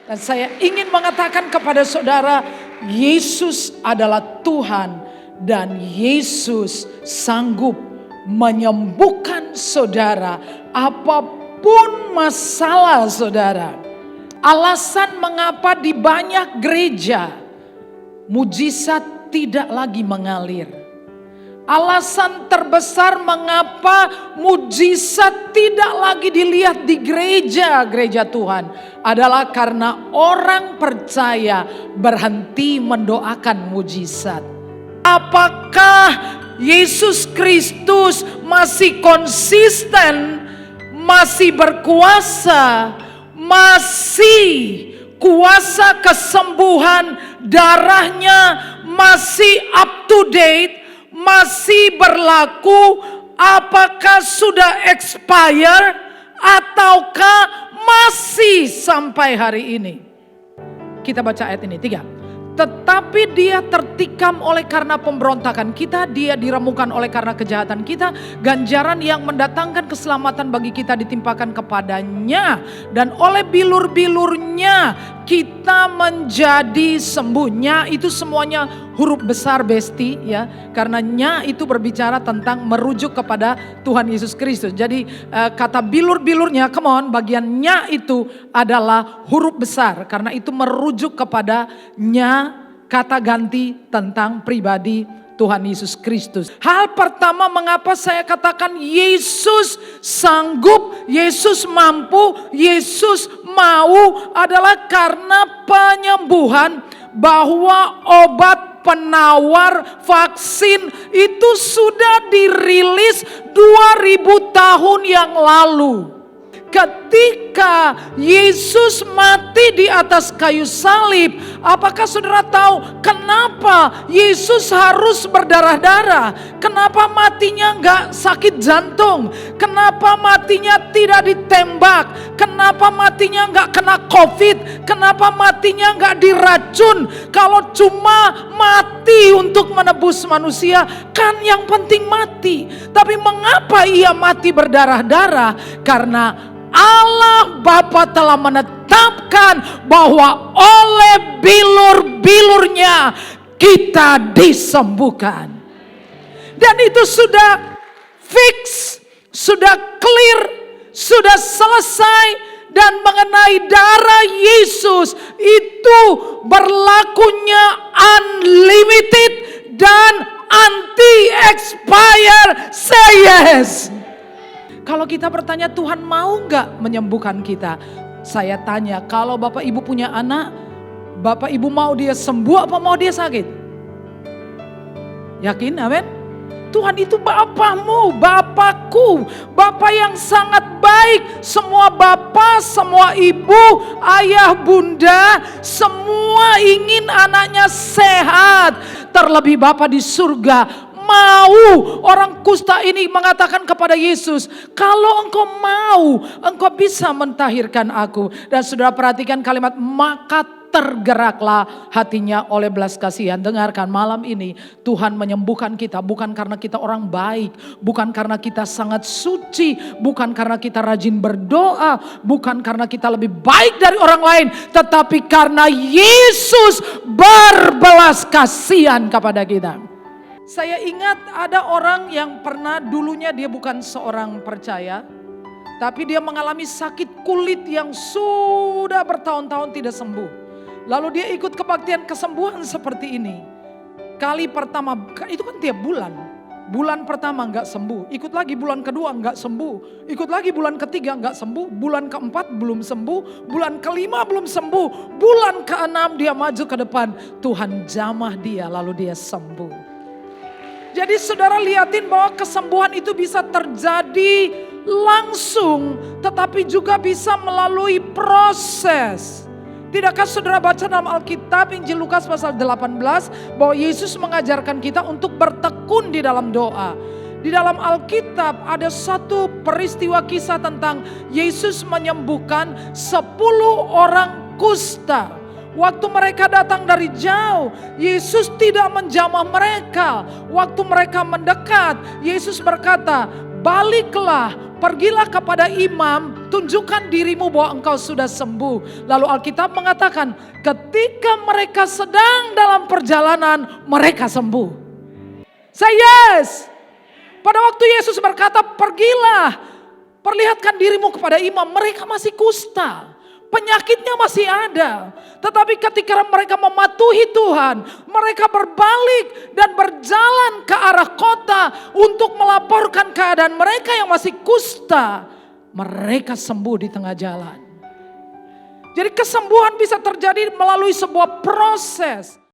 Dan saya ingin mengatakan kepada saudara, Yesus adalah Tuhan dan Yesus sanggup menyembuhkan saudara apapun masalah saudara. Alasan mengapa di banyak gereja mujizat tidak lagi mengalir. Alasan terbesar mengapa mujizat tidak lagi dilihat di gereja Tuhan adalah karena orang percaya berhenti mendoakan mujizat. Apakah Yesus Kristus masih konsisten, masih berkuasa, masih kuasa kesembuhan darahnya masih up to date, masih berlaku? Apakah sudah expire ataukah masih sampai hari ini? Kita baca ayat ini 3. Tetapi dia tertikam oleh karena pemberontakan kita, dia diremukkan oleh karena kejahatan kita, ganjaran yang mendatangkan keselamatan bagi kita ditimpakan kepadanya, dan oleh bilur-bilurnya kita menjadi sembuhnya. Itu semuanya huruf besar besti ya, karena nya itu berbicara tentang merujuk kepada Tuhan Yesus Kristus. Jadi kata bilur-bilurnya, come on, bagiannya itu adalah huruf besar karena itu merujuk kepada nya, kata ganti tentang pribadi Tuhan Yesus Kristus. Hal pertama mengapa saya katakan Yesus sanggup, Yesus mampu, Yesus mau adalah karena penyembuhan, bahwa obat penawar vaksin itu sudah dirilis 2000 tahun yang lalu. Ketika Yesus mati di atas kayu salib, apakah saudara tahu kenapa Yesus harus berdarah-darah? Kenapa matinya enggak sakit jantung? Kenapa matinya tidak ditembak? Kenapa matinya enggak kena COVID? Kenapa matinya enggak diracun? Kalau cuma mati untuk menebus manusia, kan yang penting mati. Tapi mengapa ia mati berdarah-darah? Karena Allah Bapa telah menetapkan bahwa oleh bilur-bilurnya kita disembuhkan. Dan itu sudah fix, sudah clear, sudah selesai. Dan mengenai darah Yesus itu berlakunya unlimited dan anti-expire. Say yes. Kalau kita bertanya Tuhan mau nggak menyembuhkan kita? Saya tanya, kalau Bapak Ibu punya anak, Bapak Ibu mau dia sembuh apa mau dia sakit? Yakin? Amin? Tuhan itu Bapamu, Bapakku, Bapak yang sangat baik. Semua Bapak, semua Ibu, Ayah, Bunda, semua ingin anaknya sehat. Terlebih Bapa di surga mau. Orang kusta ini mengatakan kepada Yesus, kalau engkau mau, engkau bisa mentahirkan aku. Dan saudara perhatikan kalimat, maka tergeraklah hatinya oleh belas kasihan. Dengarkan, malam ini Tuhan menyembuhkan kita bukan karena kita orang baik, bukan karena kita sangat suci, bukan karena kita rajin berdoa, bukan karena kita lebih baik dari orang lain, tetapi karena Yesus berbelas kasihan kepada kita. Saya ingat ada orang yang pernah dulunya dia bukan seorang percaya, tapi dia mengalami sakit kulit yang sudah bertahun-tahun tidak sembuh. Lalu dia ikut kebaktian kesembuhan seperti ini. Kali pertama, itu kan tiap bulan. Bulan pertama enggak sembuh, ikut lagi bulan kedua enggak sembuh, ikut lagi bulan ketiga enggak sembuh, bulan keempat belum sembuh, bulan kelima belum sembuh, bulan keenam dia maju ke depan, Tuhan jamah dia lalu dia sembuh. Jadi saudara lihatin bahwa kesembuhan itu bisa terjadi langsung, tetapi juga bisa melalui proses. Tidakkah saudara baca dalam Alkitab Injil Lukas pasal 18 bahwa Yesus mengajarkan kita untuk bertekun di dalam doa. Di dalam Alkitab ada satu peristiwa kisah tentang Yesus menyembuhkan 10 orang kusta. Waktu mereka datang dari jauh, Yesus tidak menjamah mereka. Waktu mereka mendekat, Yesus berkata, baliklah, pergilah kepada imam, tunjukkan dirimu bahwa engkau sudah sembuh. Lalu Alkitab mengatakan ketika mereka sedang dalam perjalanan mereka sembuh. Say yes. Pada waktu Yesus berkata pergilah, perlihatkan dirimu kepada imam, mereka masih kusta. Penyakitnya masih ada. Tetapi ketika mereka mematuhi Tuhan, mereka berbalik dan berjalan ke arah kota untuk melaporkan keadaan mereka yang masih kusta. Mereka sembuh di tengah jalan. Jadi kesembuhan bisa terjadi melalui sebuah proses.